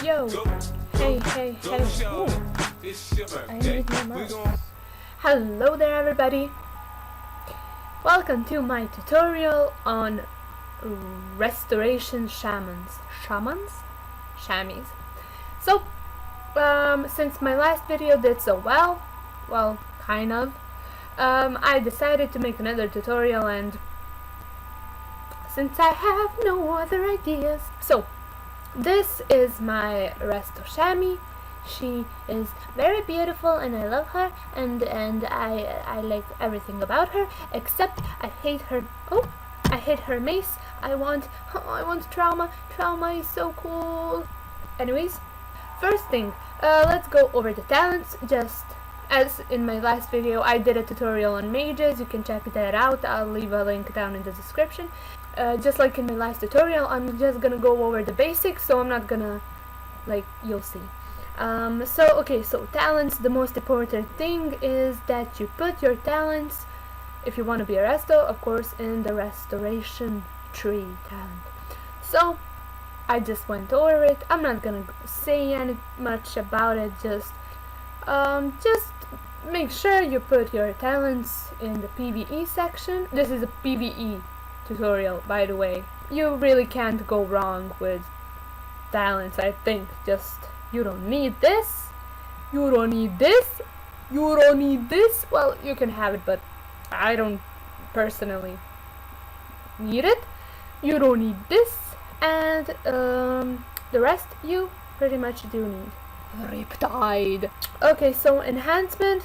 Yo! Hey, hey, hey. Ooh. I need my mouse. Hello there everybody! Welcome to my tutorial on restoration shamans. Shamies. So, since my last video did so well, kind of, I decided to make another tutorial, and since I have no other ideas, so this is my resto shami. She is very beautiful and I love her, and I like everything about her, except I hate her. Oh, I hate her mace. I want trauma. Trauma is so cool. Anyways, first thing, let's go over the talents. Just as in my last video, I did a tutorial on mages. You can check that out. I'll leave a link down in the description. Just like in my last tutorial, I'm just gonna go over the basics, so I'm not gonna, you'll see. So talents, the most important thing is that you put your talents, if you want to be a resto, of course, in the restoration tree talent. So, I just went over it. I'm not gonna say much about it, just make sure you put your talents in the PvE section. This is a PvE tutorial, by the way. You really can't go wrong with talents, I think. Just, you don't need this, you don't need this, you don't need this. Well, you can have it, but I don't personally need it. You don't need this, and the rest you pretty much do need. Riptide. Okay, so enhancement,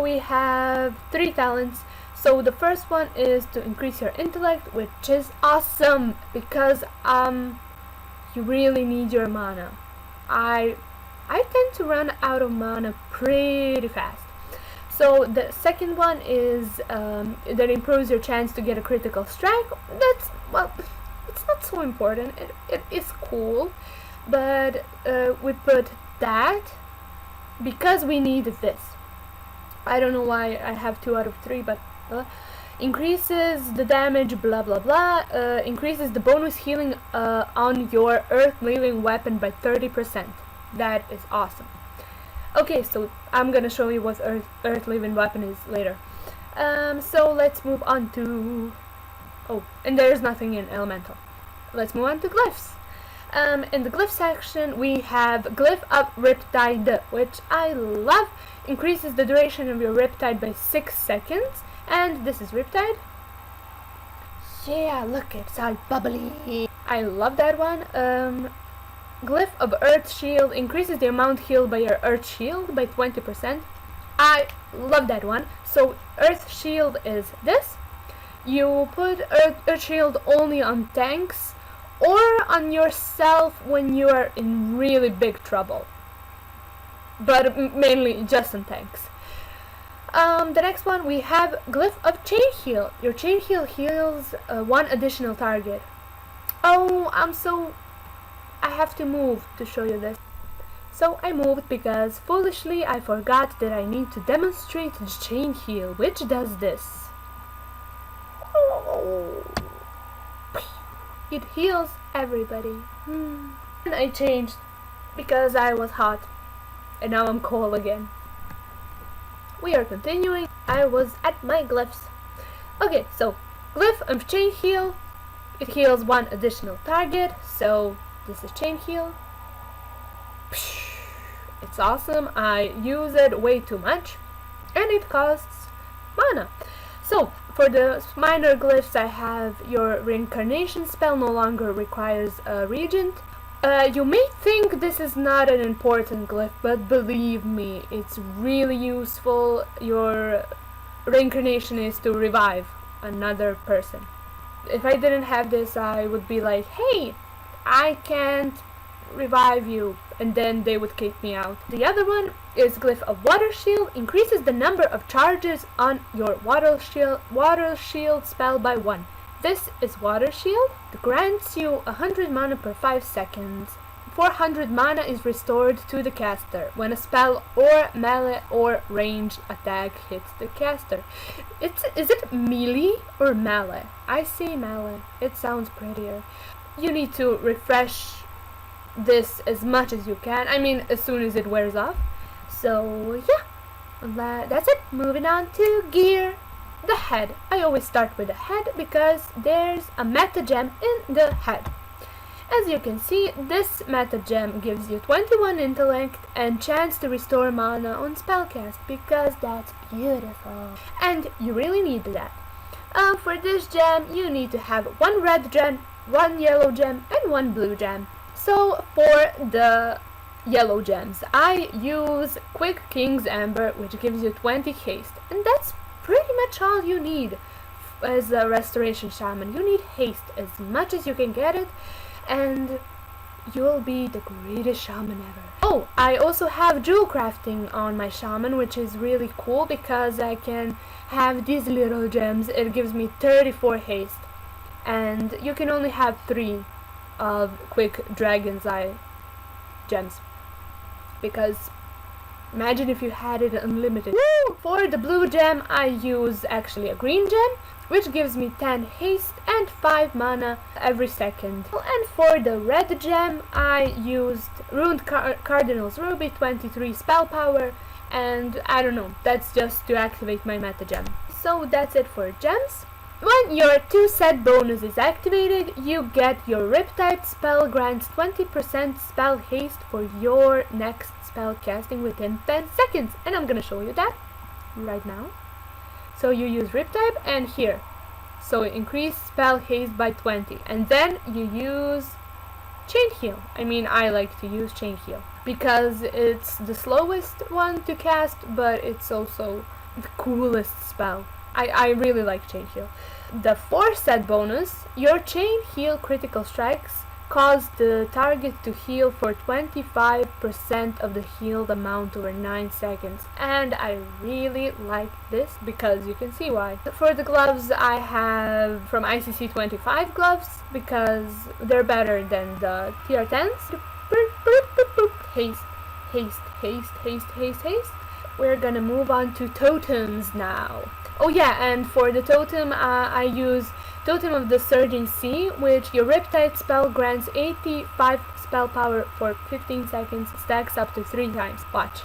we have 3 talents. So the first one is to increase your intellect, which is awesome because you really need your mana. I tend to run out of mana pretty fast. So the second one is that improves your chance to get a critical strike. That's, well, it's not so important. It is cool, but we put that because we need this. I don't know why I have 2 out of 3, but increases the damage, blah blah blah, increases the bonus healing on your Earthmoving Weapon by 30%. That is awesome. Okay, so I'm gonna show you what Earthmoving Weapon is later. So let's move on to... Oh, and there's nothing in Elemental. Let's move on to Glyphs. In the Glyph section, we have Glyph of Riptide, which I love. Increases the duration of your Riptide by 6 seconds. And this is Riptide. Yeah, look, it's all bubbly. I love that one. Glyph of Earth Shield increases the amount healed by your Earth Shield by 20%. I love that one. So Earth Shield is this. You put Earth Shield only on tanks or on yourself when you are in really big trouble. But mainly just on tanks. The next one, we have Glyph of Chain Heal. Your Chain Heal heals 1 additional target. Oh, I have to move to show you this. So I moved because foolishly I forgot that I need to demonstrate the Chain Heal, which does this. Oh. It heals everybody. And I changed because I was hot and now I'm cold again. We are continuing. I was at my glyphs. Okay, so Glyph of Chain Heal. It heals 1 additional target. So this is Chain Heal. It's awesome. I use it way too much, and it costs mana. So for the minor glyphs, I have your reincarnation spell no longer requires a regent. You may think this is not an important glyph, but believe me, it's really useful. Your reincarnation is to revive another person. If I didn't have this, I would be like, hey, I can't revive you, and then they would kick me out. The other one is Glyph of Water Shield. Increases the number of charges on your water shield spell by 1. This is Water Shield. It grants you 100 mana per 5 seconds. 400 mana is restored to the caster when a spell or melee or ranged attack hits the caster. Is it melee or melee? I say melee. It sounds prettier. You need to refresh this as much as you can. I mean, as soon as it wears off. So yeah, that's it. Moving on to gear. The head. I always start with the head because there's a meta gem in the head. As you can see, this meta gem gives you 21 intellect and chance to restore mana on spellcast, because that's beautiful. And you really need that. For this gem, you need to have 1 red gem, 1 yellow gem, and 1 blue gem. So for the yellow gems, I use Quick King's Amber, which gives you 20 haste. And that's pretty much all you need as a restoration shaman. You need haste as much as you can get it, and you'll be the greatest shaman ever. Oh, I also have jewel crafting on my shaman, which is really cool because I can have these little gems. It gives me 34 haste, and you can only have 3 of quick dragon's eye gems, because imagine if you had it unlimited. Woo! For the blue gem, I use actually a green gem, which gives me 10 haste and 5 mana every second. And for the red gem, I used Ruined Cardinal's Ruby, 23 spell power, and I don't know, that's just to activate my meta gem. So that's it for gems. When your 2 set bonus is activated, you get your Riptide spell grants 20% spell haste for your next spell casting within 10 seconds. And I'm gonna show you that right now. So you use Riptide and here. So increase spell haste by 20. And then you use Chain Heal. I mean, I like to use Chain Heal because it's the slowest one to cast, but it's also the coolest spell. I really like Chain Heal. The 4 set bonus, your Chain Heal critical strikes cause the target to heal for 25% of the healed amount over 9 seconds. And I really like this because you can see why. For the gloves, I have from ICC 25 gloves because they're better than the tier 10s. Haste, haste, haste, haste, haste, haste. We're gonna move on to totems now. Oh yeah, and for the totem, I use Totem of the Surging Sea, which your Riptide spell grants 85 spell power for 15 seconds, stacks up to 3 times. Watch.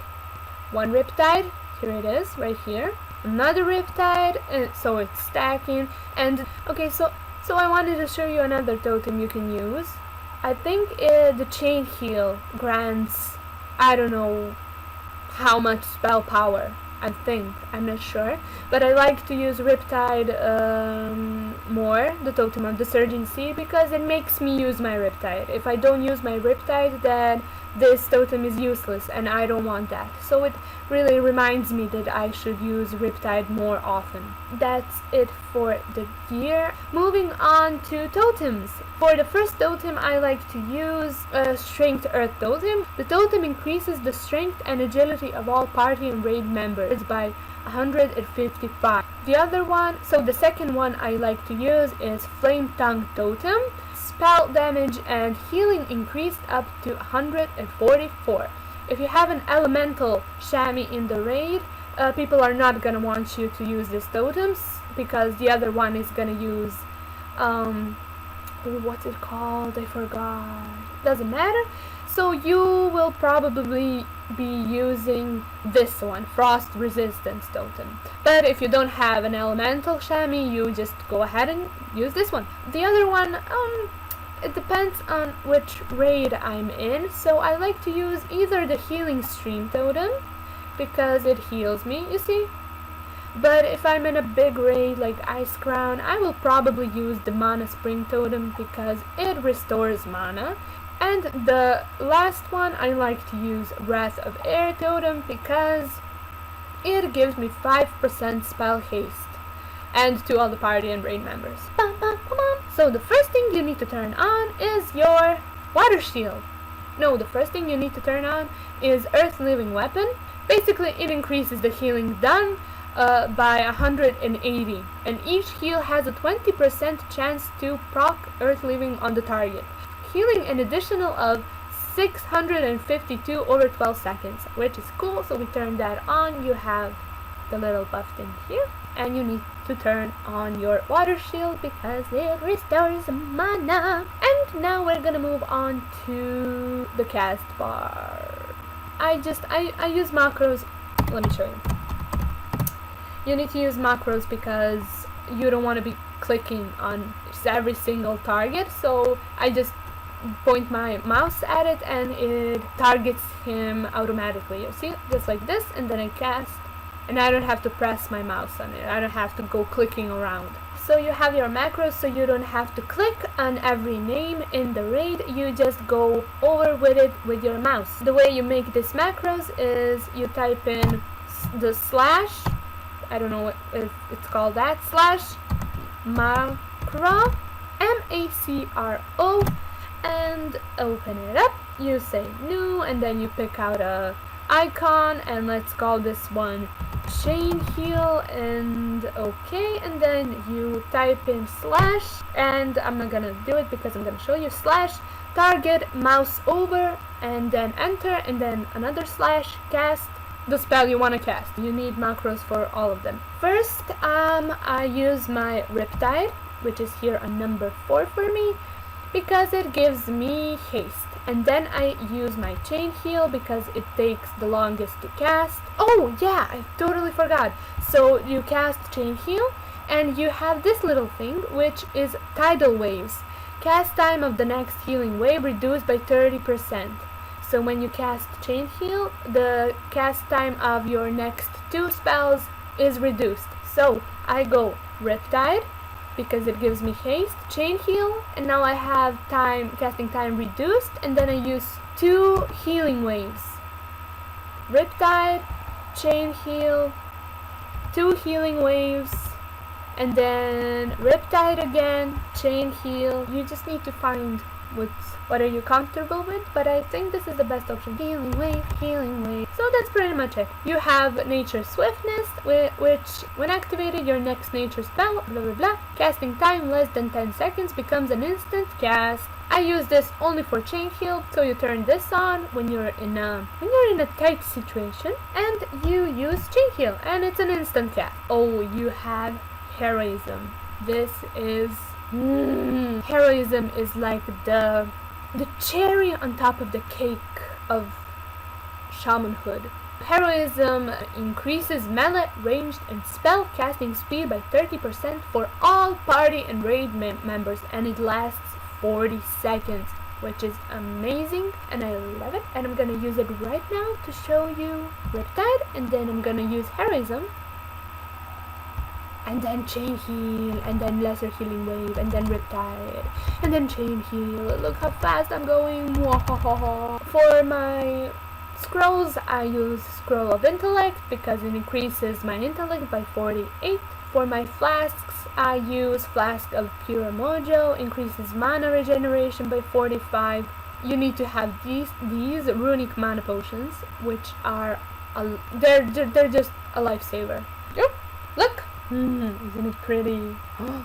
1 Riptide, here it is, right here. Another Riptide, and so it's stacking. And okay, so I wanted to show you another totem you can use. I think the Chain Heal grants, I don't know how much spell power. I'm not sure, but I like to use Riptide more, the Totem of the Surging Sea, because it makes me use my Riptide. If I don't use my Riptide, then this totem is useless, and I don't want that. So it really reminds me that I should use Riptide more often. That's it for the gear. Moving on to totems. For the first totem, I like to use a Strength Earth Totem. The totem increases the strength and agility of all party and raid members by 155. The other one, so the second one I like to use is Flame Tongue Totem. Spell damage and healing increased up to 144. If you have an elemental chamois in the raid, people are not gonna want you to use these totems because the other one is gonna use what's it called? I forgot. Doesn't matter. So you will probably be using this one, Frost Resistance Totem. But if you don't have an elemental chamois, you just go ahead and use this one. The other one, it depends on which raid I'm in, so I like to use either the Healing Stream Totem, because it heals me, you see? But if I'm in a big raid like Ice Crown, I will probably use the Mana Spring Totem, because it restores mana. And the last one, I like to use Wrath of Air Totem, because it gives me 5% spell haste, and to all the party and raid members. So the first thing you need to turn on is your Water Shield. No, the first thing you need to turn on is Earthmoving Weapon. Basically, it increases the healing done by 180, and each heal has a 20% chance to proc Earthmoving on the target, healing an additional of 652 over 12 seconds, which is cool. So we turn that on. You have the little buff thing here, and you need to turn on your Water Shield because it restores mana. And And now we're gonna move on to the cast bar. I use macros. Let me show you. You need to use macros because you don't want to be clicking on every single target, so I just point my mouse at it and it targets him automatically. You see, just like this, and then I cast, and I don't have to press my mouse on it. I don't have to go clicking around. So you have your macros, so you don't have to click on every name in the raid. You just go over with it with your mouse. The way you make this macros is you type in the slash, I don't know if it's called that, slash macro, M-A-C-R-O, and open it up. You say new, and then you pick out a icon, and let's call this one chain heal, and okay, and then you type in slash, and I'm not gonna do it because I'm gonna show you, slash target mouseover, and then enter, and then another slash cast the spell you want to cast. You need macros for all of them. First, I use my Riptide, which is here on number 4 for me, because it gives me haste. And then I use my chain heal because it takes the longest to cast. Oh yeah, I totally forgot. So you cast chain heal, and you have this little thing, which is tidal waves. Cast time of the next healing wave reduced by 30%. So when you cast chain heal, the cast time of your next 2 spells is reduced. So I go Riptide because it gives me haste, chain heal, and now I have casting time reduced, and then I use 2 healing waves. Riptide, chain heal, 2 healing waves, and then Riptide again, chain heal. You just need to find what are you comfortable with, but I think this is the best option. Healing wave, healing wave. So that's pretty much it. You have Nature Swiftness, which when activated, your next nature spell, blah blah blah, casting time less than 10 seconds becomes an instant cast. I use this only for chain heal, so you turn this on when you're in a tight situation, and you use chain heal, and it's an instant cast. Oh, you have Heroism. This is Heroism is like the cherry on top of the cake of shamanhood. Heroism increases melee, ranged, and spell casting speed by 30% for all party and raid members, and it lasts 40 seconds, which is amazing, and I love it. And I'm gonna use it right now to show you Riptide, and then I'm gonna use Heroism, and then chain heal, and then lesser healing wave, and then Riptide, and then chain heal. Look how fast I'm going. For my scrolls, I use Scroll of Intellect because it increases my intellect by 48. For my flasks, I use Flask of Pure Mojo, increases mana regeneration by 45. You need to have these runic mana potions, which are they're just a lifesaver. Yep, look. Isn't it pretty? Oh,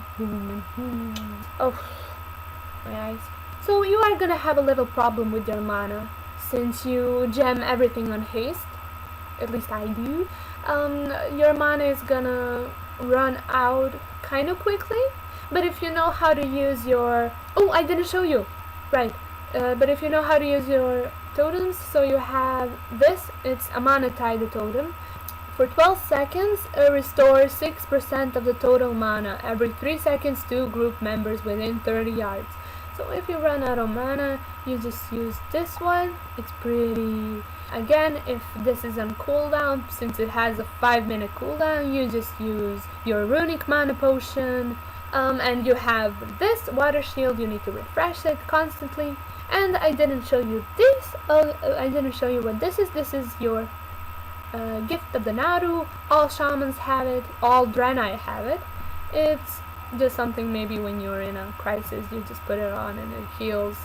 my eyes. So you are gonna have a little problem with your mana since you gem everything on haste. At least I do. Your mana is gonna run out kind of quickly. But if you know how to use your... Oh, I didn't show you. Right. But if you know how to use your totems, so you have this. It's a mana tied totem. For 12 seconds, restores 6% of the total mana every 3 seconds to group members within 30 yards. So if you run out of mana, you just use this one. It's pretty... Again, if this is on cooldown, since it has a 5-minute cooldown, you just use your runic mana potion. And you have this water shield, you need to refresh it constantly. And I didn't show you this. I didn't show you what this is. This is your... Gift of the Naru. All shamans have it, all Draenei have it. It's just something maybe when you're in a crisis you just put it on and it heals.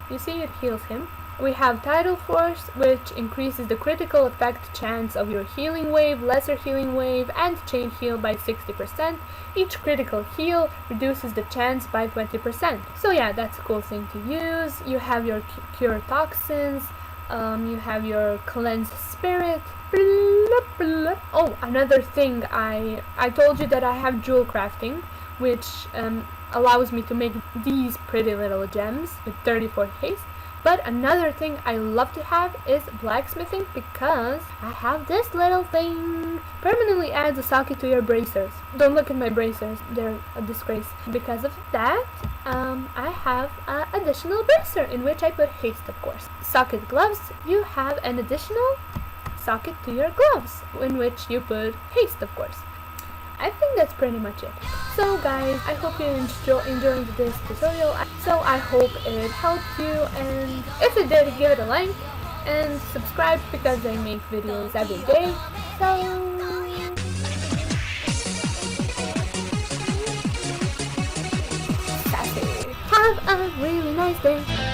You see, it heals him. We have Tidal Force, which increases the critical effect chance of your healing wave, lesser healing wave, and chain heal by 60%. Each critical heal reduces the chance by 20%. So yeah, that's a cool thing to use. You have your Cure Toxins, you have your Cleanse Spirit. Oh, another thing, I told you that I have jewel crafting, which allows me to make these pretty little gems with 34 haste. But another thing I love to have is blacksmithing, because I have this little thing. Permanently adds a socket to your bracers. Don't look at my bracers, they're a disgrace. Because of that, I have an additional bracer in which I put haste, of course. Socket gloves, you have an additional socket to your gloves in which you put haste, of course. I think that's pretty much it. So guys, I hope you enjoyed this tutorial. So I hope it helped you, and if it did, give it a like and subscribe, because I make videos every day. So have a really nice day.